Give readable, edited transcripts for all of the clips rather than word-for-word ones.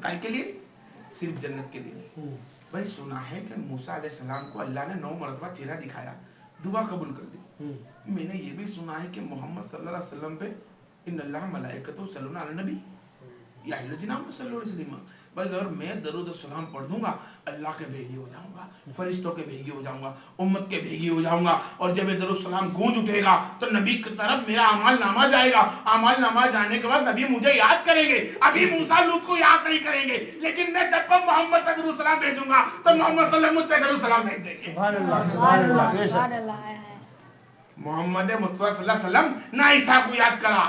काय के लिए? सिर्फ जन्नत के लिए। भाई सुना है कि मूसा अलैहिस्सलाम को अल्लाह ने 9 मरतबा चेहरा दिखाया, दुआ कबूल कर दी। मैंने ये भी सुना है कि मोहम्मद सल्लल्लाहु अलैहि वसल्लम पे इन्नल्लाह मलाइकतु यसल्लूना अलन नबी या अय्युहल्लज़ीना आमनू सल्लु अलैहि वसल्लम। भाई अगर मैं दरूद सलाम पढ़ दूंगा अल्लाह के भेगी हो जाऊंगा, फरिश्तों के भेगी हो जाऊंगा, उम्मत के भेगी हो जाऊंगा, और जब ये दरूद सलाम गूंज उठेगा तो नबी की तरफ मेरा अमल नामा जाएगा। अमल नामा जाने के बाद नबी मुझे याद करेंगे। अभी मूसा लूत को याद नहीं करेंगे, लेकिन मैं जब मोहम्मद पे दरूद सलाम भेजूंगा तो मोहम्मद सल्लल्लाहु अलैहि वसल्लम पे दरूद सलाम भेज देंगे। सुभान अल्लाह, सुभान अल्लाह, सुभान अल्लाह। मोहम्मद मुस्तफा सल्लल्लाहु अलैहि वसल्लम ना ईसा को याद करा,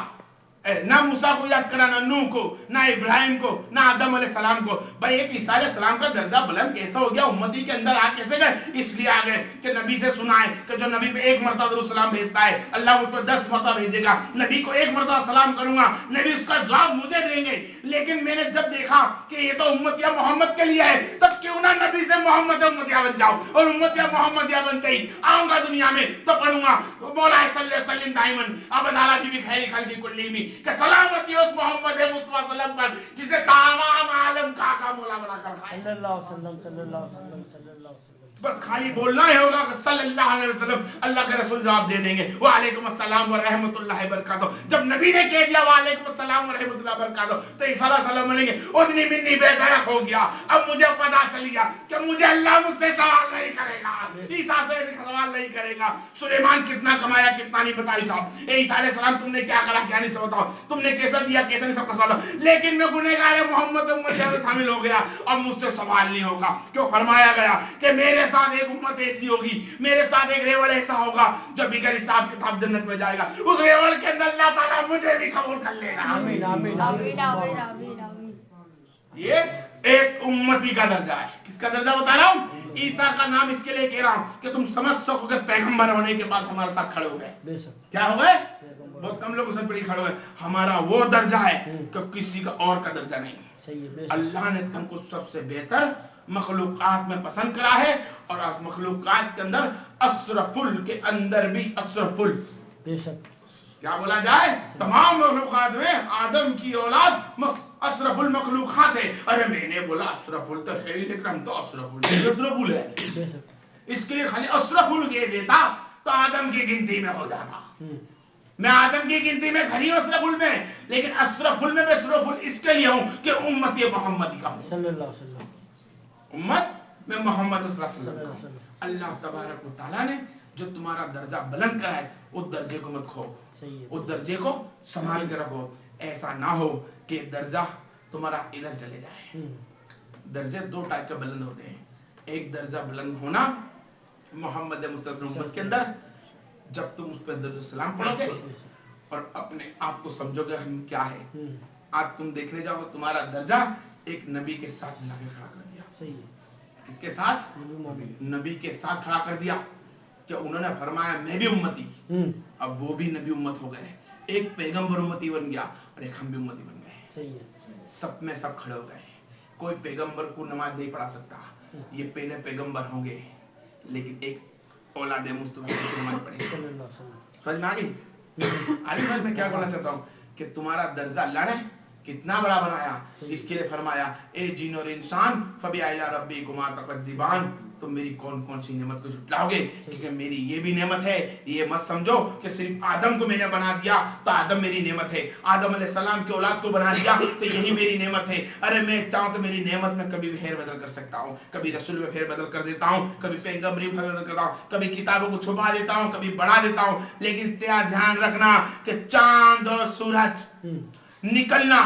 ना मूसा को याद करा, ना नूह को, ना इब्राहिम को, ना आदम अलैहिस्सलाम को। भाई एक ईसा अलैहिस्सलाम का दर्जा बुलंद कैसा हो गया, उम्मती के अंदर आ कैसे गए? इसलिए आ गए कि नबी से सुना है कि जो नबी पे 1 मरतबा दरूद सलाम भेजता है अल्लाह उस पर 10 मरतबा भेजेगा। नबी को 1 मरतबा सलाम करूंगा, नबी उसका जवाब मुझे देंगे। लेकिन मैंने जब देखा कि ये तो उम्मतिया मोहम्मद के लिए है, तब क्यों ना नबी से मोहम्मद उम्मतिया बन जाओ, और उम्मतिया मोहम्मदिया बनते ही आऊंगा दुनिया में तो पढ़ूंगा मौला सल्लल्लाहु अलैहि वसल्लम दाइमन अबदाला बीबी खैर खल्की कुल्ली में कि सलामती उस मोहम्मद मुस्तफा सल्लल्लाहु अलैहि वसल्लम पर जिसे तमाम आलम का मौला बनाकर सल्लल्लाहु अलैहि वसल्लम, सल्लल्लाहु अलैहि वसल्लम, सल्लल्लाहु अलैहि वसल्लम। बस खाली बोलना ही होगा कि सल्लल्लाहु अलैहि वसल्लम, अल्लाह के रसूल जवाब दे देंगे वालेकुम अस्सलाम व रहमतुल्लाहि व बरकातहू। जब नबी ने कह दिया वालेकुम अस्सलाम व रहमतुल्लाहि व बरकातहू तो ईसा अलैहिस्सलाम बोलेंगे उतनी मिन्नी बेदरक हो गया, अब मुझे पता चल गया कि मुझे अल्लाह मुझसे सवाल नहीं करेगा, ईसा से सवाल नहीं करेगा। सुलेमान कितना कमाया कितना नहीं बताई साहब, ईसा अलैहिस्सलाम तुमने क्या करा क्या नहीं सब बताओ, तुमने कैसा दिया कैसा नहीं सबका सवाल, लेकिन मैं गुनहगार मोहम्मद उम्मत में शामिल हो गया, अब मुझसे सवाल नहीं होगा। क्यों? फरमाया गया कि मेरे साथ एक उम्मत ऐसी होगी, मेरे साथ एक रेवड़ ऐसा होगा जो बिगर हिसाब किताब जन्नत में जाएगा, उस रेवड़ के अंदर अल्लाह ताला मुझे भी कबूल कर लेगा। आमीन, आमीन, आमीन, आमीन, आमीन, आमीन। ये एक उम्मती का दर्जा है। किसका दर्जा बता रहा हूँ? ईसा का नाम इसके लिए कह रहा हूँ कि तुम समझ सको कि पैगंबर होने के बाद हमारे साथ खड़े हो गए। क्या हो गए? बहुत कम लोग उसमें पड़ी खड़े हुए। हमारा वो दर्जा है कि किसी का और का दर्जा नहीं। अल्लाह ने तुमको सबसे बेहतर मखलूकात में पसंद करा है, और मखलूकात के अंदर अशरफुल के अंदर भी अशरफुल, क्या बोला जाए, तमाम मखलूकात में आदम की औलाद अशरफुल मखलूकात है। अरे मैंने बोला अशरफुल तो है ही, लेकिन हम तो अशरफुल है, इसके लिए खाली अशरफुल कह देता तो आदम की गिनती में हो जाता। मैं आदम की गिनती में खड़ी हूं अशरफुल में, लेकिन अशरफुल में मैं अशरफुल इसके लिए हूं कि उम्मत मोहम्मदी का सल्लल्लाहु अलैहि वसल्लम, उम्मत में मोहम्मद सल्लल्लाहु अलैहि वसल्लम। अल्लाह तबारक व तआला ने जो तुम्हारा दर्जा बुलंद करा है उस दर्जे को मत खो, उस दर्जे को संभाल के रखो। ऐसा ना हो कि दर्जा तुम्हारा इधर चले जाए। दर्जे 2 टाइप के बुलंद होते हैं। एक दर्जा बुलंद होना मोहम्मद मुस्तफा उम्मत के अंदर, जब तुम उस पर दरूद सलाम पढ़ोगे और अपने आप को समझोगे हम क्या है। आज तुम देखने जाओ तुम्हारा दर्जा एक नबी के साथ नबी खड़ा कर दिया। सही है। किसके साथ? नबी के साथ खड़ा कर दिया कि उन्होंने फरमाया मैं भी उम्मती, अब वो भी नबी उम्मत हो गए। एक पैगंबर उम्मती बन गया और एक हम भी उम्मती बन गए। सही है। सब में सब खड़े हो गए। कोई पैगंबर को नमाज नहीं पढ़ा सकता, ये पहले पैगंबर होंगे, लेकिन एक औलाद मुस्तफा की नमाज पढ़े। समझ में आ गई? अरे मैं क्या बोलना चाहता हूँ कि तुम्हारा दर्जा अल्लाह ने कितना बड़ा बनाया। इसके लिए फरमाया ए जिन और इंसान फबी आइला रब्बिकुमा तकज़िबान, तुम मेरी कौन कौन सी नेमत को झुटलाओगे, क्योंकि मेरी ये भी नेमत है। ये मत समझो कि सिर्फ आदम को मैंने बना दिया तो आदम मेरी नेमत है, आदम अलैहिस्सलाम की औलाद को बना दिया तो यही मेरी नेमत है। अरे मैं चाहूं तो मेरी नेमत में कभी भी फेर बदल कर सकता हूँ, कभी रसूल में फेर बदल कर देता हूँ, कभी पैगंबरी में फेर बदल करता हूँ, कभी किताबों को छुपा देता हूँ, कभी बढ़ा देता हूँ। लेकिन तेरा ध्यान रखना कि चांद और सूरज निकलना,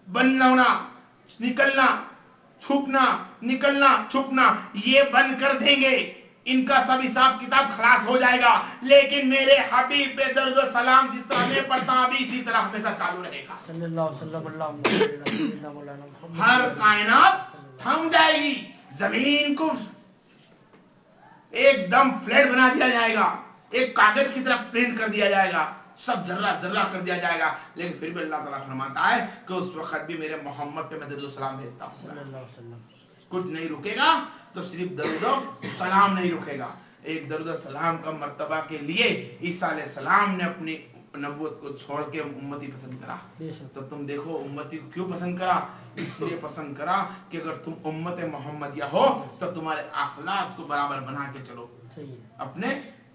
बंद होना, निकलना, छुपना, निकलना, छुपना, ये बंद कर देंगे, इनका सब हिसाब किताब खलास हो जाएगा। लेकिन मेरे हबीब पे दर्द और सलाम जिस तरह मैं पढ़ता हूं अभी इसी तरह हमेशा चालू रहेगा। सल्लल्लाहु अलैहि वसल्लम। हर कायनात थम जाएगी, जमीन को एकदम फ्लैट बना दिया जाएगा, एक कागज की तरह प्रिंट कर दिया जाएगा, सब जर्रा जर्रा कर दिया जाएगा। लेकिन फिर भी अल्लाह ताला फरमाता है कि उस वक्त भी मेरे मोहम्मद पे मैं दरूद सलाम भेजता हूं। सल्लल्लाहु अलैहि वसल्लम। कुछ नहीं रुकेगा तो सिर्फ दरूद सलाम नहीं रुकेगा। एक दरूद सलाम का मर्तबा के लिए ईसा अलैहिस्सलाम ने अपनी नबूवत को छोड़ के उम्मती पसंद करा। तो तुम देखो उम्मती को क्यों पसंद करा? इसलिए पसंद करा कि अगर तुम उम्मत मोहम्मदिया हो तो तुम्हारे अखलाक को बराबर बना के चलो, अपने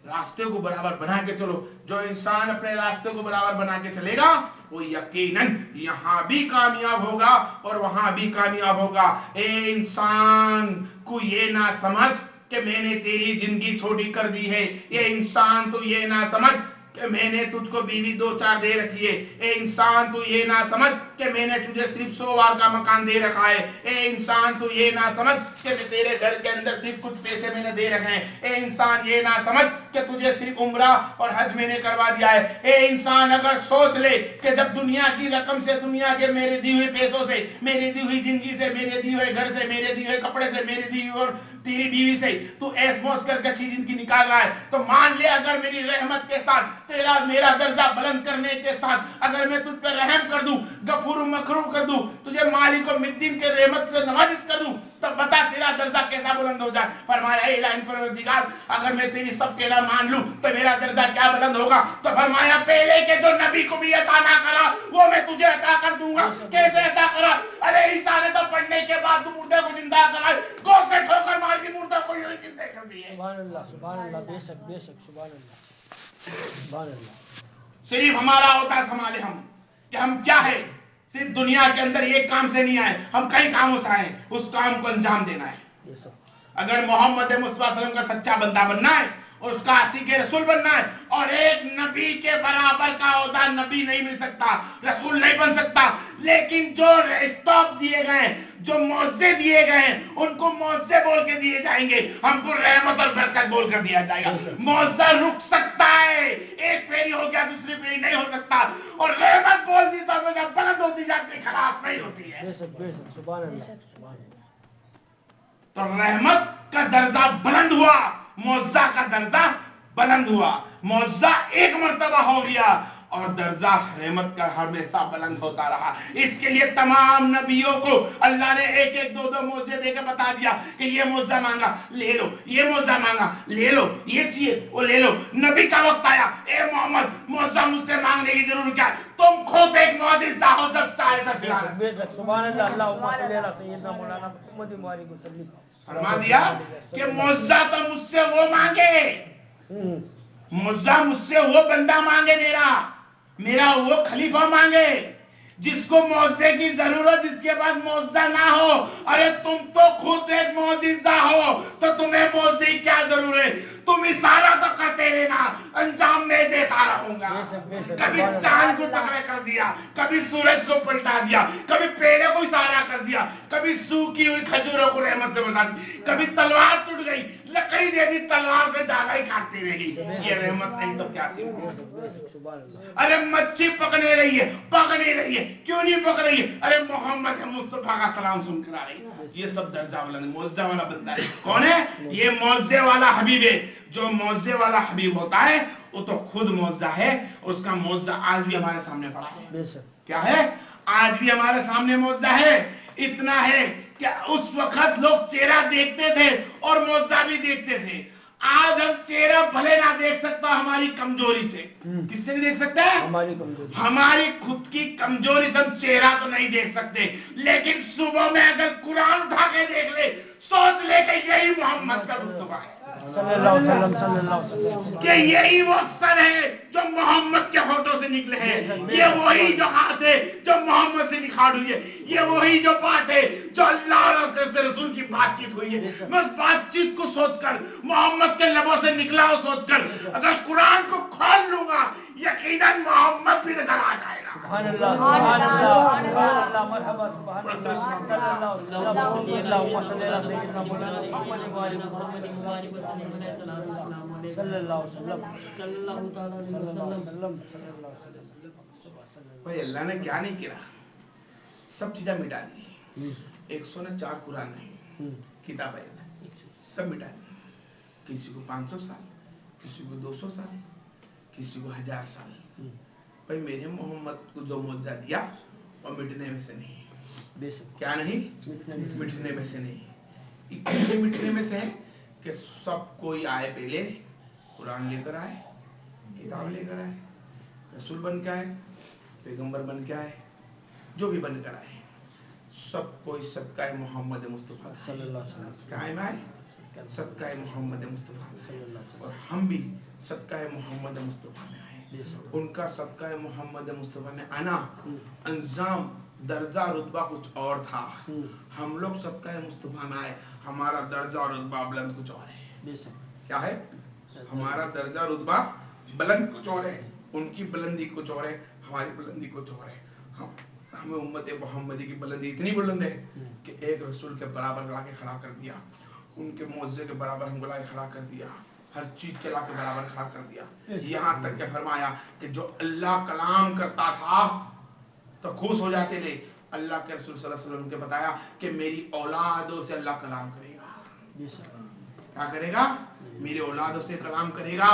रास्ते को बराबर बना के चलो। जो इंसान अपने रास्ते को बराबर बना के चलेगा वो यकीनन यहाँ भी कामयाब होगा और वहां भी कामयाब होगा। ए इंसान को ये ना समझ कि मैंने तेरी जिंदगी छोटी कर दी है। ये इंसान तू ये ना समझ कि मैंने तुझको बीवी 2-4 दे रखी है। ए इंसान तू ये ना समझ कि मैंने तुझे सिर्फ 100 वार का मकान दे रखा है। ए इंसान तू ये ना समझ कि तेरे घर के अंदर सिर्फ कुछ पैसे मैंने दे रखे हैं। ए इंसान ये ना समझ कि तुझे सिर्फ उम्रा और हज मैंने करवा दिया है। ए इंसान अगर सोच ले कि जब दुनिया की रकम से, दुनिया के मेरे दी हुए पैसों से, मेरी दी हुई जिंदगी से, मेरे दिए हुए घर से, मेरे दिए हुए कपड़े से, मेरी दी हुई और तेरी बीवी से तू ऐश मौज करके अच्छी जिंदगी निकाल रहा है, तो मान ले अगर मेरी रहमत के साथ तेरा मेरा दर्जा बुलंद करने के साथ अगर मैं तुझ पर रहम कर दूं, गफूर मखरूम कर दूं, तुझे मालिक व मिद्दीन के रहमत से नवाजिश कर दूं, तब बता तेरा दर्जा कैसा बुलंद हो जाए। फरमाया इलाही परवरदिगार अगर मैं तेरी सब कहना मान लूं तो मेरा दर्जा क्या बुलंद होगा। तो फरमाया पहले के जो नबी को भी अता ना करा वो मैं तुझे अता कर दूंगा। कैसे अता करा? अरे ईसा ने तो पढ़ने के बाद तू मुर्दे को जिंदा करा, गोश्त से ठोकर मार के मुर्दा को यूं ही जिंदा कर दिए। सुभान अल्लाह, सुभान अल्लाह, बेशक बेशक, सुभान अल्लाह, सुभान अल्लाह। सिर्फ हमारा होता संभाले हम कि हम क्या है, सिर्फ दुनिया के अंदर एक काम से नहीं आए, हम कई कामों से आए, उस काम को अंजाम देना है। अगर मोहम्मद मुस्तफा सल्लल्लाहु अलैहि वसल्लम का सच्चा बंदा बनना है और उसका आशिक रसूल बनना है, और एक नबी के बराबर का ओहदा नबी नहीं मिल सकता, रसूल नहीं बन सकता, लेकिन जो स्टॉप दिए गए, जो मौजे दिए गए उनको मौजे बोल के दिए जाएंगे, हमको रहमत और बरकत बोल कर दिया जाएगा। मौजा रुक सकता है, एक फेरी हो गया दूसरी फेरी नहीं हो सकता, और रहमत बोल दी तो हमेशा बुलंद होती जाती, खलास नहीं होती है। बेशक बेशक, सुभान अल्लाह, सुभान अल्लाह। तो रहमत का दर्जा बुलंद हुआ, मौजा का दर्जा बुलंद हुआ, मौजा एक मर्तबा हो गया और दर्जा रहमत का हमेशा बुलंद होता रहा। इसके लिए तमाम नबियों को अल्लाह ने एक एक दो दो मौजे देकर बता दिया कि ये मौजा मांगा ले लो, ये मौजा मांगा ले लो, ये चाहिए वो ले लो। नबी का वक्त आया, ए मोहम्मद मौजा मुझसे मांगने की जरूरत क्या है, तुम खुद एक मौजिज़ा हो जब चाहे सब फिरा। बेशक, सुभान अल्लाह, अल्लाहुम्मा सल्ली अला सय्यिदना मौलाना मुहम्मद व आलिहि वसल्लम। फरमा दिया कि मौजा तो मुझसे वो मांगे, मौजा मुझसे वो बंदा मांगे, मेरा वो खलीफा मांगे जिसको मौजे की जरूरत, जिसके पास मौजा ना हो। अरे तुम तो खुद एक मौजिज़ा हो, तो तुम्हें मौजे की क्या जरूरत है? तुम इशारा तो करते रहना, अंजाम में देता रहूंगा। कभी चांद को तकड़े कर दिया, कभी सूरज को पलटा दिया, कभी पेड़े को इशारा कर दिया, कभी सूखी हुई खजूरों को रहमत से बता दी, कभी तलवार टूट गई, लकड़ी दे दी, तलवार से ज्यादा ही काटती रहेगी। ये रहमत नहीं तो क्या थी? अरे मच्छी पकड़ने रही है, पकड़ नहीं रही है, क्यों नहीं पकड़ रही है? अरे मोहम्मद मुस्तफा का सलाम सुनकर आ रही है। ये सब दर्जा वाला मौजे वाला बंदा है। कौन है ये? मौजे वाला हबीब है। जो मौजे वाला हबीब होता है वो तो खुद मौजा है, उसका मौजा आज भी हमारे सामने पड़ा है। क्या है? आज भी हमारे सामने मौजा है। इतना है कि उस वक्त लोग चेहरा देखते थे और मौजा भी देखते थे। आज हम चेहरा भले ना देख सकता हमारी कमजोरी से, किससे नहीं देख सकते? हमारी कमजोरी, हमारी खुद की कमजोरी से हम चेहरा तो नहीं देख सकते, लेकिन सुबह में अगर कुरान उठा के देख ले, सोच ले कि यही मोहम्मद का मुस्तफा है, सल्लल्लाहु अलैहि वसल्लम, सल्लल्लाहु अलैहि वसल्लम, कि यही वो अक्सर है जो मोहम्मद के होठों से निकले हैं, ये वही जो हाथ है जो मोहम्मद से निखार हुई है, ये वही जो बात है जो अल्लाह और उसके रसूल की बातचीत हुई है। मैं उस बातचीत को सोचकर, मोहम्मद के लबों से निकला हो सोचकर अगर कुरान को खोल लूंगा, यकीनन मोहम्मद भी नजर आ जाएगा। सुभान अल्लाह, सुभान अल्लाह, सुभान अल्लाह, मरहबा, सुभान अल्लाह, सल्लल्लाहु अलैहि वसल्लम, अल्लाहुम्मा सल्ली अला सय्यिदना मौलाना मुहम्मद व आलिहि वसल्लम, सल्लल्लाहु अलैहि वसल्लम। भाई अल्लाह ने क्या नहीं किया, सब चीजें मिटा दी। 104 कुरान नहीं, किताबें सब मिटा दी। किसी को 500 साल, किसी को 200 साल, किसी को 1000 साल। भाई मेरे मोहम्मद को जो मौजा दिया वो मिटने में से नहीं। क्या नहीं? मिटने में से नहीं। इतने मिटने में से है कि सब कोई आए, पहले कुरान लेकर आए, किताब लेकर आए, रसूल बन के आए, पैगंबर बन के आए, जो भी बन कर आए, सब कोई सदका मोहम्मद मुस्तफा सल्लल्लाहु अलैहि वसल्लम कायम आए, सदका मोहम्मद मुस्तफा सल्लल्लाहु अलैहि वसल्लम, और हम भी सदका मोहम्मद मुस्तफा में आए। उनका सदका मोहम्मद मुस्तफा में आना अंजाम दर्जा रुतबा कुछ और था, हम लोग सदका मुस्तफा में आए, हमारा दर्जा और रुतबा बुलंद कुछ और है। क्या है? हमारा दर्जा रुतबा बुलंद कुछ और है, उनकी बुलंदी कुछ और है, हमारी बुलंदी कुछ और है। हमें उम्मत मोहम्मदी की बुलंदी इतनी बुलंद है कि एक रसूल के बराबर लाके खड़ा कर दिया, उनके मौजज़े के बराबर हमको लाके खड़ा कर दिया, हर चीज के लाके बराबर खड़ा कर दिया। यहाँ तक के फरमाया कि जो अल्लाह कलाम करता था तो खुश हो जाते थे, अल्लाह के रसूल सल्लल्लाहु अलैहि वसल्लम के बताया कि मेरी औलादों से अल्लाह कलाम करेगा। क्या करेगा? मेरी औलादों से कलाम करेगा।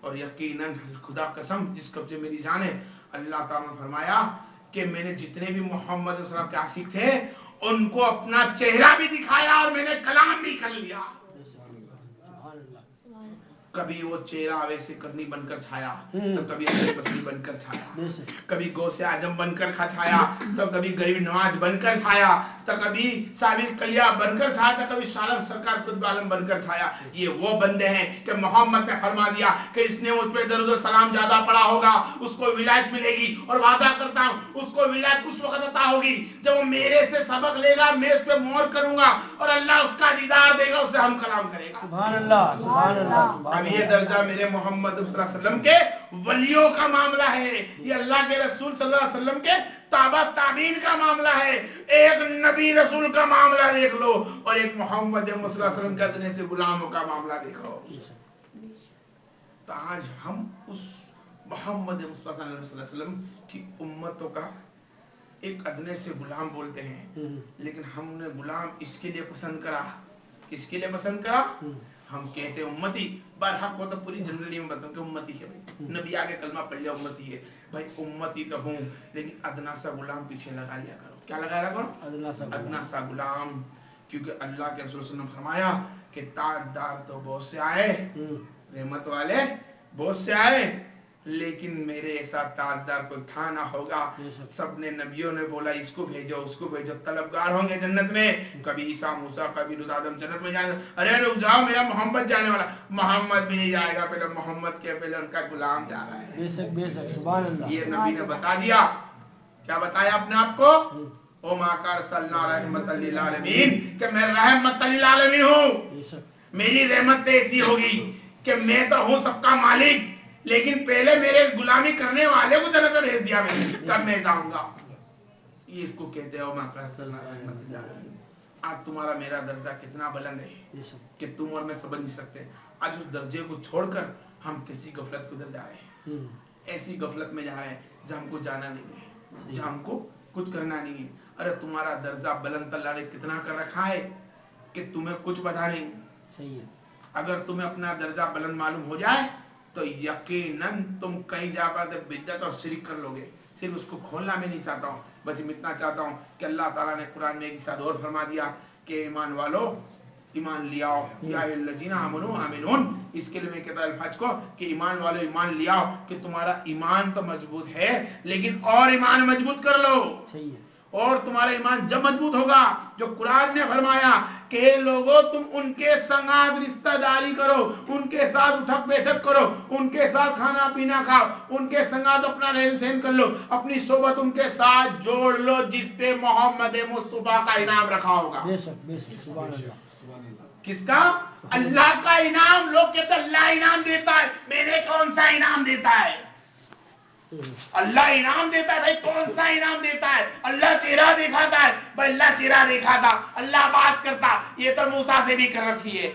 और यकीनन खुदा कसम जिस कब्जे मेरी जान है, अल्लाह ताला ने फरमाया कि मैंने जितने भी मोहम्मद सल्लल्लाहु अलैहि वसल्लम के आशिक थे उनको अपना चेहरा भी दिखाया और मैंने कलाम भी कर लिया। कभी वो चेहरा वैसे करनी बनकर छाया तो कभी हसन बसरी बनकर छाया, कभी गौसे आजम बनकर छाया तो कभी गरीब नवाज बनकर छाया, तो कभी साबिर कलिया बनकर छाया, तो कभी शालम सरकार कुतुब आलम बनकर छाया। ये वो बंदे हैं कि मोहम्मद ने फरमा दिया कि इसने मुझ पे दरूद और सलाम ज्यादा पढ़ा होगा उसको विलायत मिलेगी, और वादा करता हूँ उसको विलायत उस वक्त अता होगी जब वो मेरे से सबक लेगा, मैं उस पे मोहर करूंगा और अल्लाह उसका दीदार देगा, उससे हम कलाम करेगा। सुभान अल्लाह, सुभान अल्लाह, सुभान अब ये दर्जा मेरे मोहम्मद सल्लल्लाहु अलैहि वसल्लम के वलियों का मामला है, ये अल्लाह के रसूल सल्लल्लाहु अलैहि वसल्लम के ताबा ताबीन का मामला है। एक नबी रसूल का मामला देख लो और एक मोहम्मद सल्लल्लाहु अलैहि वसल्लम के अदने से गुलामों का मामला देखो। तो आज हम उस मोहम्मद सल्लल्लाहु अलैहि वसल्लम की उम्मतों का एक अदने से गुलाम बोलते हैं, लेकिन हमने गुलाम इसके लिए पसंद करा, किसके लिए पसंद करा? हम कहते हैं उम्मती, बरहक को तो पूरी जनरली में बताऊं कि उम्मती है भाई, नबी आगे कलमा पढ़ लिया उम्मती है भाई, उम्मती तो हूं लेकिन अदना सा गुलाम पीछे लगा लिया करो। क्या लगाया करो? अदना सा गुलाम। क्योंकि अल्लाह के रसूल सल्लल्लाहु अलैहि वसल्लम फरमाया कि ताजदार तो बहुत से आए, रहमत वाले बहुत से आए, लेकिन मेरे ऐसा ताजदार कोई था ना होगा। सबने नबियों ने बोला इसको भेजो उसको भेजो, तलबगार होंगे जन्नत में, कभी ईसा मूसा कभी लूत आदम जन्नत में जाने, अरे रुक जाओ मेरा मोहम्मद जाने वाला, मोहम्मद भी नहीं जाएगा, पहले मोहम्मद के पहले उनका गुलाम जा रहा है। बेशक बेशक, सुभान अल्लाह। ये नबी ने बता दिया। क्या बताया अपने आप को? ओ माकार सल्लल्लाहु रहमतल लिल आलमीन, कि मैं रहमतल लिल आलमीन हूं। मेरी रहमत ऐसी होगी कि मैं तो हूं सबका मालिक, लेकिन पहले मेरे गुलामी करने वाले को जन्नत में भेज दिया मैंने, कब मैं जाऊंगा। ये इसको कहते हो आज तुम्हारा मेरा दर्जा कितना बुलंद है कि तुम और मैं समझ नहीं सकते। आज उस दर्जे को छोड़कर हम किसी गफलत को जा रहे हैं, ऐसी गफलत में जा रहे हैं जहाँ हमको जाना नहीं है, जहाँ हमको कुछ करना नहीं है। अरे तुम्हारा दर्जा बुलंद अल्लाह ने कितना कर रखा है कि तुम्हें कुछ पता नहीं। सही है। अगर तुम्हें अपना दर्जा बुलंद मालूम हो जाए तो यकीनन तुम कहीं जाकर बिद्दत और शिरक कर लोगे। सिर्फ उसको खोलना मैं नहीं चाहता हूँ, बस इतना चाहता हूँ कि अल्लाह ताला ने कुरान में एक साथ और फरमा दिया कि ईमान वालो ईमान लियाओ, या अय्युहल्लज़ीना आमनू आमिनून। इसके लिए मैं कहता हूं अल्फाज को कि ईमान वालो ईमान लियाओ, कि तुम्हारा ईमान तो मजबूत है लेकिन और ईमान मजबूत कर लो। सही है। और तुम्हारा ईमान जब मजबूत होगा, जो कुरान ने फरमाया कि लोगों तुम उनके संगात रिश्तेदारी करो, उनके साथ उठक बैठक करो, उनके साथ खाना पीना खाओ, उनके संगात अपना रहन सहन कर लो, अपनी सोबत उनके साथ जोड़ लो जिस पे मोहम्मद मुस्तफा का इनाम रखा होगा। बेशक बेशक, सुभान अल्लाह। किसका? अल्लाह का इनाम। लोग कहते अल्लाह इनाम देता है, मैंने कौन सा इनाम देता है? अल्लाह इनाम देता है भाई, कौन सा इनाम देता है? अल्लाह चेहरा दिखाता है भाई, अल्लाह चेहरा दिखाता, अल्लाह बात करता, ये तो मूसा से भी कर रखी है।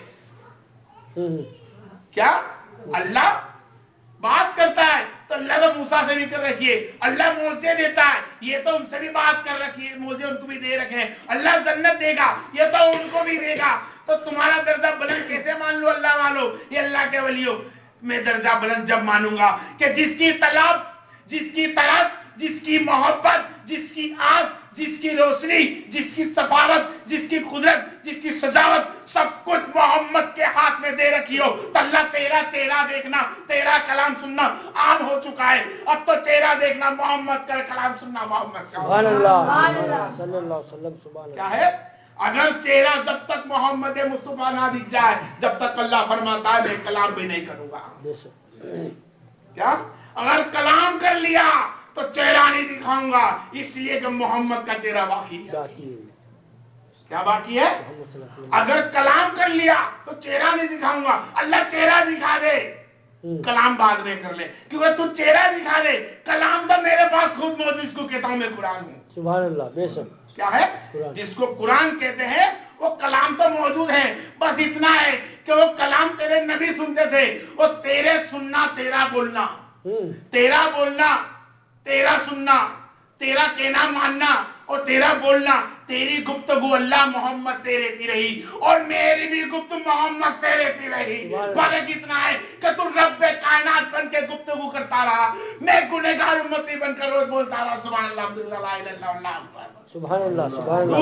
क्या अल्लाह बात करता है तो अल्लाह तो मूसा से भी कर रखी है। अल्लाह मोजे देता है, ये तो उनसे भी बात कर रखी है, मोजे उनको भी दे रखे हैं। अल्लाह जन्नत देगा, ये तो उनको भी देगा। तो तुम्हारा दर्जा बुलंद कैसे मान लो अल्लाह वालों, ये अल्लाह के वलियों? मैं दर्जा बुलंद जब मानूंगा कि जिसकी तलब, जिसकी तरस, जिसकी मोहब्बत, जिसकी आस, जिसकी रोशनी, जिसकी सफारत, जिसकी कुदरत, जिसकी सजावट सब कुछ मोहम्मद के हाथ में दे रखी हो, तो अल्लाह तेरा चेहरा देखना, तेरा कलाम सुनना आम हो चुका है। अब तो चेहरा देखना मोहम्मद का, कलाम सुनना मोहम्मद का। सुभान अल्लाह सल्लल्लाहु अलैहि वसल्लम। सुभान क्या अल्लाह। है? अगर चेहरा जब तक मोहम्मद मुस्तफा ना दिख जाए, जब तक अल्लाह फरमाता है मैं कलाम भी नहीं करूंगा। क्या? अगर कलाम कर लिया तो चेहरा नहीं दिखाऊंगा, इसलिए कि मोहम्मद का चेहरा बाकी है। क्या बाकी है? अगर कलाम कर लिया तो चेहरा नहीं दिखाऊंगा। अल्लाह चेहरा दिखा दे, कलाम बाद में कर ले, क्योंकि तू चेहरा दिखा दे, कलाम तो मेरे पास खुद मौजूद, जिसको कहता हूं मैं कुरान हूं। सुभान अल्लाह। बेशक। क्या है? जिसको कुरान कहते हैं वो कलाम तो मौजूद है, बस इतना है कि वो कलाम तेरे नबी सुनते थे, वो तेरे सुनना, तेरा बोलना, तेरा बोलना, तेरा सुनना, तेरा कहना मानना और तेरा बोलना, तेरी गुफ्तगू अल्लाह मोहम्मद से रहती रही और मेरी भी गुफ्तगू मोहम्मद से रहती रही। फर्क इतना है कि तू रब्बे कायनात बन के गुफ्तगू करता रहा, मैं गुनहगार उम्मती बनकर रोज बोलता रहा सुभान अल्लाह अल्हम्दुलिल्लाह ला इलाहा इल्लल्लाह अकबर। सुभान अल्लाह। सुभान अल्लाह।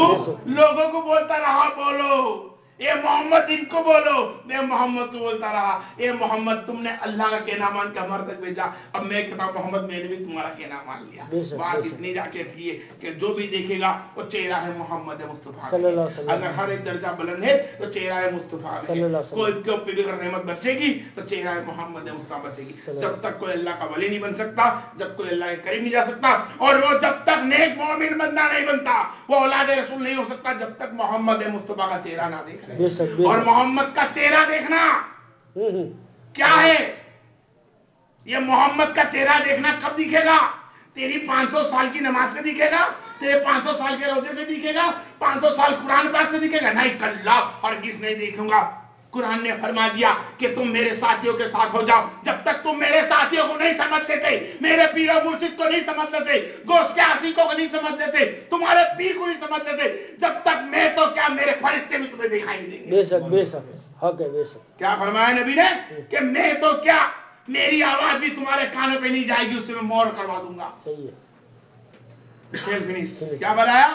लोगों को बोलता रहा बोलो ये मोहम्मद, इनको बोलो, मैं मोहम्मद को बोलता रहा ये मोहम्मद तुमने अल्लाह का कहना मान के हमारे तक भेजा, अब मैं कहता हूं मोहम्मद मैंने भी तुम्हारा कहना मान लिया। बात इतनी जाके थी कि जो भी देखेगा वो चेहरा है मोहम्मद मुस्तफा। अगर हर एक दर्जा बुलंद है तो चेहरा है मुस्तफा। कोई के ऊपर अगर रहमत बरसेगी तो चेहरा है मोहम्मद मुस्तफा बरसेगी। जब तक कोई अल्लाह का वली नहीं बन सकता, जब कोई अल्लाह के करीब नहीं जा सकता, और वो जब तक नेक मोमिन बंदा नहीं बनता, वो औलाद रसूल नहीं हो सकता जब तक मोहम्मद मुस्तफा का चेहरा ना देख। और मोहम्मद का चेहरा देखना क्या है? ये मोहम्मद का चेहरा देखना कब दिखेगा? तेरी 500 साल की नमाज से दिखेगा, तेरे 500 साल के रोजे से दिखेगा, 500 साल कुरान पाक से दिखेगा? नहीं, कल्ला हरगिज़ नहीं देखूंगा। कुरान ने फरमा दिया कि तुम मेरे साथियों के साथ हो जाओ। जब तक तुम मेरे साथियों को नहीं समझ लेते, मेरे पीर और मुर्शिद को नहीं समझ लेते, गोश्त के आशिकों को नहीं समझ लेते, तुम्हारे पीर को नहीं समझ लेते, जब तक मैं तो क्या मेरे फरिश्ते भी तुम्हें दिखाई नहीं देंगे। बेशक बेशक हक है। बेशक। क्या फरमाया नबी ने कि मैं तो क्या मेरी आवाज भी तुम्हारे कानों पे नहीं जाएगी, उससे मैं मोहर करवा दूंगा। सही है। खेल फिनिश। क्या बताया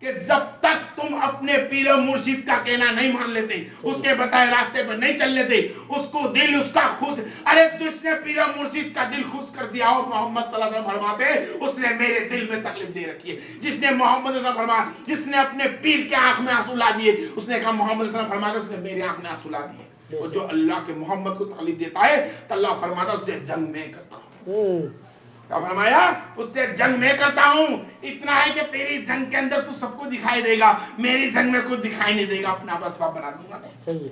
कि जब तक तुम अपने पीर और मुर्शिद का कहना नहीं मान लेते, उसके बताए रास्ते पर नहीं चल लेते, उसको दिल उसका खुश, अरे जिसने पीर और मुर्शिद का दिल खुश कर दिया हो, मोहम्मद सल्लल्लाहु अलैहि वसल्लम फरमाते उसने मेरे दिल में तकलीफ दे रखी है। जिसने मोहम्मद सल्लल्लाहु अलैहि वसल्लम फरमाया, जिसने अपने पीर के आंख में आंसू ला दिए, उसने कहा मोहम्मद सल्लल्लाहु अलैहि वसल्लम फरमाते उसने मेरे आंख में आंसू ला दिए। और जो अल्लाह के मोहम्मद को तकलीफ देता है तो अल्लाह फरमाता उससे जंग में करता हूँ। क्या फरमाया? उससे जंग में करता हूं। इतना है कि तेरी जंग के अंदर तू सबको दिखाई देगा, मेरी जंग में कुछ दिखाई नहीं देगा, अपना बसपा बना दूंगा मैं। सही है।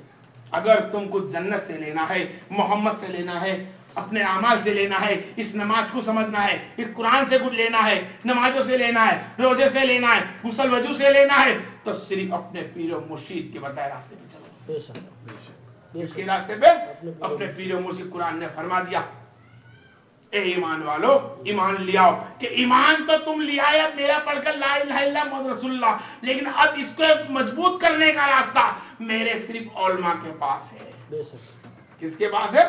अगर तुमको जन्नत से लेना है, मोहम्मद से लेना है, अपने अमाल से लेना है, इस नमाज को समझना है, इस कुरान से कुछ लेना है, नमाजों से लेना है, रोजे से लेना है, गुस्ल वजू से लेना है, तो सिर्फ अपने पीर और मुर्शिद के बताए रास्ते पे चलो। इसके रास्ते पे अपने पीर और मुर्शिद। कुरान ने फरमा दिया ए ईमान वालो ईमान लियाओ, कि ईमान तो तुम लिया है अब मेरा पढ़कर ला इलाहा इल्लल्लाह मुहम्मद रसूलुल्लाह, लेकिन अब इसको मजबूत करने का रास्ता मेरे सिर्फ उलमा के पास है। किसके पास है?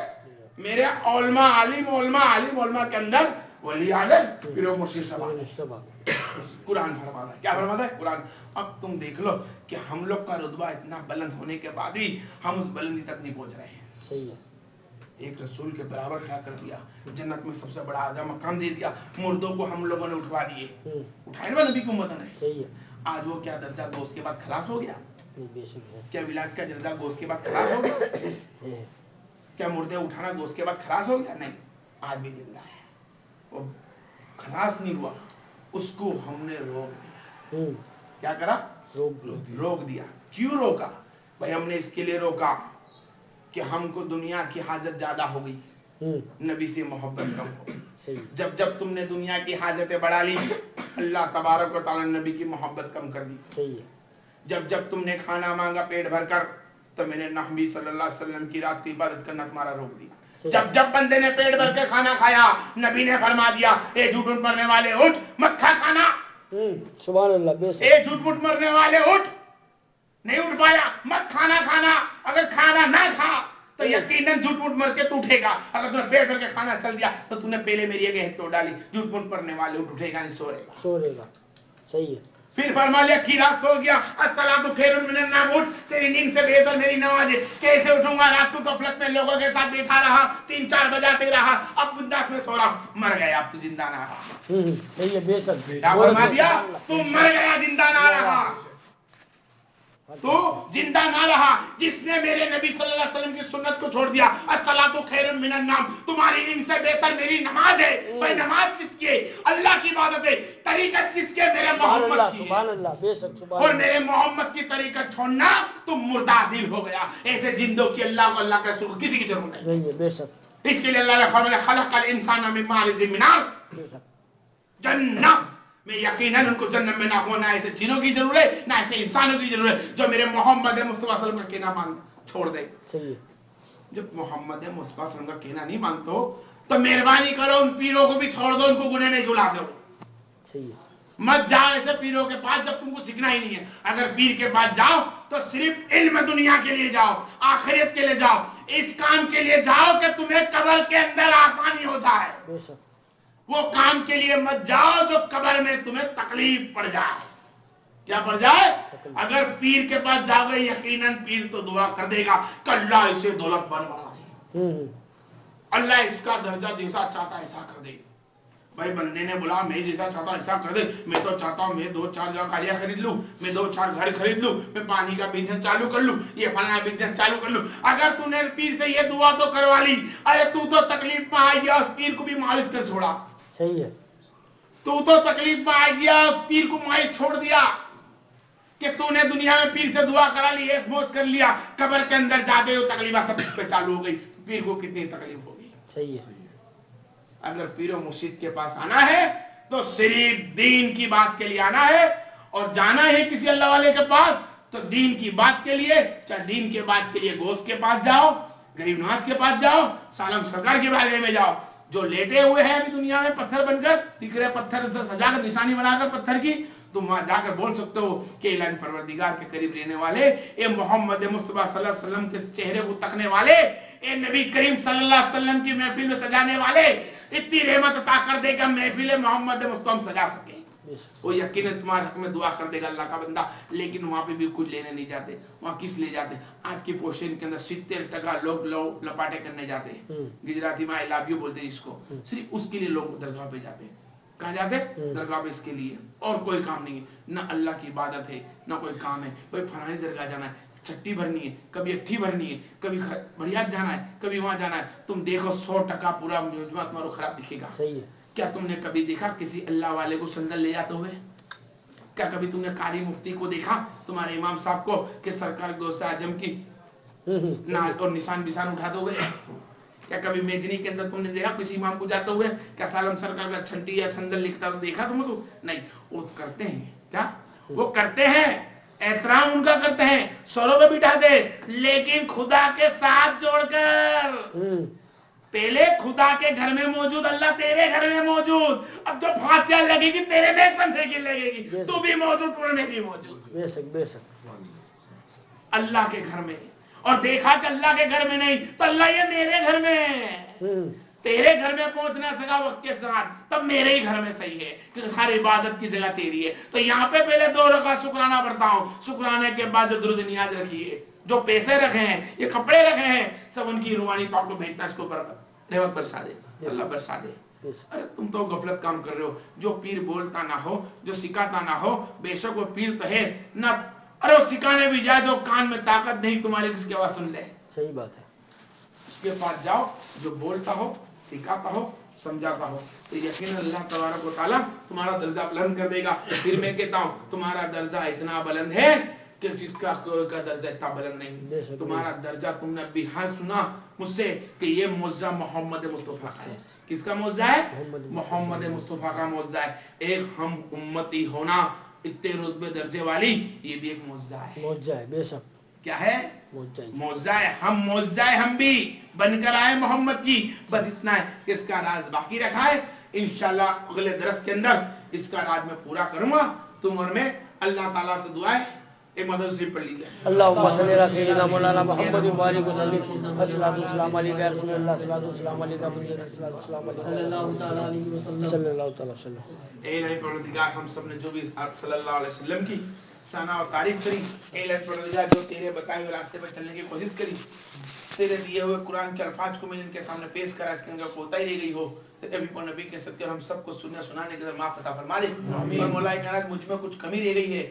मेरे उलमा, आलिम उलमा के अंदर वली आ गए, फिर वो मुर्शिद सब। कुरान फरमाता है, क्या फरमाता है कुरान? अब तुम देख लो कि हम लोग का रुतबा इतना बुलंद होने के बाद भी हम उस बुलंदी तक नहीं पहुंच रहे हैं। सही है। एक रसूल के बराबर खड़ा कर दिया, जन्नत में सबसे बड़ा आजा मकान दे दिया, मुर्दों को हम लोगों ने उठवा दिए, उठाए ना नबी की उम्मत ने। सही है। आज वो क्या दर्जा गोश्त के बाद खलास हो गया? बेशक। क्या विलायत का दर्जा गोश्त के बाद खलास हो गया? क्या मुर्दे उठाना गोश्त के बाद खलास हो गया? नहीं, आज भी जिंदा है। वो खलास नहीं हुआ, उसको हमने रोक दिया। क्या करा? रोक दिया। क्यों रोका भाई? हमने इसके लिए रोका कि हमको दुनिया की हाजत ज्यादा हो गई, नबी से मोहब्बत कम हो गई। जब जब तुमने दुनिया की हाजतें बढ़ा ली, अल्लाह तबारक व तआला ने नबी की मोहब्बत कम कर दी। सही है। जब जब तुमने खाना मांगा पेट भरकर, तो मैंने नबी सल्लल्लाहु अलैहि वसल्लम की रात की इबादत करना तुम्हारा रोक दिया। जब जब बंदे ने पेट भर के खाना खाया, नबी ने फरमा दिया ए झूठ मूठ मरने वाले उठ, मत खा खाना। सुभान अल्लाह। ए झूठ मूठ मरने वाले उठ, नहीं उठ पाया, मत खाना खाना। अगर खाना ना खा तो यकीनन झूठ मूठ मर के तू उठेगा। अगर तूने पेट भर के खाना चल दिया तो तूने पहले मेरी जगह तोड़ डाली। झूठ मूठ मरने वाले उठ, उठेगा नहीं, सोएगा। सही है। फिर फरमा लिया कि रात सो गया, अस्सलातु खैरुन मिनन नौम, तेरी नींद से बेहतर मेरी नमाज है। कैसे उठूंगा? रात को गफलत में लोगों के साथ बैठा रहा, 3-4 बजाते रहा, अब बिंदास में सो रहा, मर गया, अब तू जिंदा ना रहा। सही है, बेशक क्या फरमा दिया? तू मर गया, जिंदा ना रहा, तो जिंदा ना रहा। जिसने मेरे नबी सल्लल्लाहु अलैहि वसल्लम की सुन्नत को छोड़ दिया, अस्सलातु खैरुन मिनन नौम, तुम्हारी नींद से बेहतर मेरी नमाज है। भाई नमाज किसकी है? अल्लाह की इबादत है। तरीकत किसके? मेरे मोहम्मद की है। सुभान अल्लाह, बेशक सुभान और मेरे मोहम्मद की तरीकत छोड़ना तो मुर्दा दिल हो गया। ऐसे जिंदों की अल्लाह को, अल्लाह के रसूल को किसी की जरूरत नहीं है, बेशक। इसके लिए अल्लाह ने फरमाया खलक़ल इंसान मिन मारिज़ मिन नार, बेशक जन्नत में यकीनन उनको जन्नत में ना होना, ऐसे जिनों की जरूरत है ना ऐसे इंसानों की जरूरत है जो मेरे मोहम्मद मुस्तफा सल्लल्लाहु अलैहि वसल्लम का कहना मान छोड़ दे। सही है। जब मोहम्मद मुस्तफा सल्लल्लाहु अलैहि वसल्लम का कहना नहीं मानते हो तो मेहरबानी करो उन पीरों को भी छोड़ दो, उनको गुने नहीं बुलाते हो। सही है। मत जाओ ऐसे पीरों के पास जब तुमको सीखना ही नहीं है। अगर पीर के पास जाओ तो सिर्फ इल्म दुनिया के लिए जाओ, आखिरत के लिए जाओ, इस काम के लिए जाओ कि तुम्हें कब्र के अंदर आसानी हो जाए। बेशक। वो काम के लिए मत जाओ जो कब्र में तुम्हें तकलीफ पड़ जाए। क्या पड़ जाए? अगर पीर के पास जाओगे यकीनन पीर तो दुआ कर देगा कि अल्लाह इसे दौलत बढ़ा, अल्लाह इसका दर्जा जैसा चाहता ऐसा कर दे। भाई बंदे ने बोला मैं जैसा चाहता हूं ऐसा कर दे। मैं तो चाहता हूं मैं 2-4 जगह गाड़ियां खरीद लूं, मैं 2-4 घर खरीद लूं, मैं पानी का बिजनेस चालू कर लूं, ये फलाना बिजनेस चालू कर लूं। अगर तूने पीर से ये दुआ तो करवा ली, अरे तू तो तकलीफ में आ गया, उस पीर को भी मालिश कर छोड़ा। सही है। तू तो तकलीफ में आ गया, उस पीर को मालिश छोड़ दिया कि तूने दुनिया में पीर से दुआ करा ली, ऐश मौज कर लिया, कब्र के अंदर जाते हो तकलीफ सब पे चालू हो गई, पीर को कितनी तकलीफ होगी। सही है। अगर पीरो मुर्शिद के पास आना है तो सिर्फ दीन की बात के लिए आना है, और जाना है किसी अल्लाह वाले के पास तो दीन की बात के लिए। चाहे दीन के बात के लिए गोश्त के पास जाओ, गरीब नवाज के पास जाओ, सालम सरकार के बारे में जाओ, जो लेटे हुए हैं अभी दुनिया में पत्थर बनकर दिख रहे, पत्थर से सजाकर निशानी बनाकर पत्थर की, तुम वहां जाकर बोल सकते हो कि इलाही परवरदिगार के करीब रहने वाले, ए मोहम्मद मुस्तफा सल्लल्लाहु अलैहि वसल्लम के चेहरे को तकने वाले, ए नबी करीम सल्लल्लाहु अलैहि वसल्लम की महफिल में सजाने वाले, इतनी रहमत अता कर देगा महफिल मोहम्मद मुस्तफा हम सजा सके। वो यकीनन तुम्हारे हक में दुआ कर देगा अल्लाह का बंदा। लेकिन वहां पे भी कुछ लेने नहीं जाते। वहां किस ले जाते? आज की पोषण के अंदर 70% लोग लपाटे करने जाते हैं, गुजराती में आई लव यू बोलते हैं इसको, सिर्फ उसके लिए लोग दरगाह पे जाते हैं। कहाँ जाते? दरगाह पे इसके लिए, और कोई काम नहीं है, ना अल्लाह की इबादत है ना कोई काम है। भाई फलानी दरगाह जाना है, छट्टी भरनी है, कभी अट्ठी भरनी है, कभी बढ़िया जाना है, कभी वहां जाना है। तुम देखो 100% पूरा मजमा तुम्हारा खराब दिखेगा। सही है। क्या तुमने कभी देखा किसी अल्लाह वाले को संदल ले जाते हुए? क्या कभी तुमने कारी मुफ्ती को देखा, तुम्हारे इमाम साहब को, कि सरकार गौसे आजम की नाल और निशान बिशान उठाते हुए? क्या कभी मेजनी के अंदर तुमने देखा किसी इमाम को जाते हुए? क्या सालम सरकार का छंटी या संदल लिखता तो देखा तुमको? नहीं, वो करते हैं। क्या वो करते हैं? एहतराम उनका करते हैं, सरों में बिठाते, लेकिन खुदा के साथ जोड़कर। पहले खुदा के घर में मौजूद, अल्लाह तेरे घर में मौजूद। अब जो फातिहा लगेगी तेरे नेक बंदे की लगेगी, तू भी मौजूद, मैं भी मौजूद। बेशक बेशक। अल्लाह के घर में, और देखा कि अल्लाह के घर में नहीं तो अल्लाह ये मेरे घर में, तेरे घर में पहुंच ना सका वक्त के साथ, तब मेरे ही घर में सही है कि हर इबादत की जगह तेरी है। तो यहाँ पे पहले 2 रकात शुक्राना पढ़ता हूँ, शुक्राने के बाद जो दुरूद नियाज रखिए, जो पैसे रखे हैं, ये कपड़े रखे हैं, सब उनकी रूहानी पाक को भेजता है, इसको रहमत बरसा दे, अल्लाह बरसा दे। अरे तुम तो गफलत काम कर रहे हो। जो पीर बोलता ना हो, जो सिखाता ना हो, बेशक वो पीर तो है ना, अरे वो सिखाने भी जाए तो कान में ताकत नहीं तुम्हारी उसकी आवाज सुन ले। सही बात है। उसके पास जाओ जो बोलता हो, सिखाता हो, समझाता हो, तो यकीनन अल्लाह तबारक व तआला तुम्हारा दर्जा बुलंद कर देगा। फिर मैं कहता हूँ तुम्हारा दर्जा इतना बुलंद है कि जिसका कोई का दर्जा इतना बुलंद नहीं। तुम्हारा दर्जा तुमने अभी हाल सुना मुझसे कि ये मौजा मोहम्मद मुस्तफा का है। किसका मौजा है? मोहम्मद मुस्तफा का मौजा है। एक हम उम्मती होना इतने रुतबे दर्जे वाली, ये भी एक मौजा है। मौजा है, बेशक। क्या है? मौजा है। हम मौजा है, हम भी बनकर आए मोहम्मद की। बस इतना है, इसका राज बाकी रखा है। इंशाल्लाह अगले दरस के अंदर इसका राज मैं पूरा करूंगा। तुम और मैं अल्लाह ताला से दुआ है ایک مدد سے پڑھ لیجیے اللهم صل على سيدنا مولانا محمد وبارك وسلم والصلاه والسلام عليك يا رسول الله الصلاه والسلام عليك ابو ذر الصلاه والسلام عليك صلى الله تعالى عليه وسلم اے الہی پروردگار ہم سب نے جو بھی آپ صلی اللہ علیہ وسلم کی ثنا اور تعریف کری، اے الہی پروردگار جو تیرے بتائے ہوئے راستے پر چلنے کی کوشش کری، تیرے دیے ہوئے قرآن کے الفاظ کو میں ان کے سامنے پیش کرا، اس کے اندر کوتاہی رہ گئی ہو تو ابھی کو نبی کے صدقے ہم سب کو سننے سنانے کے لیے معاف عطا فرما دے، اور مولا کائنات مجھ میں کچھ کمی رہ گئی ہے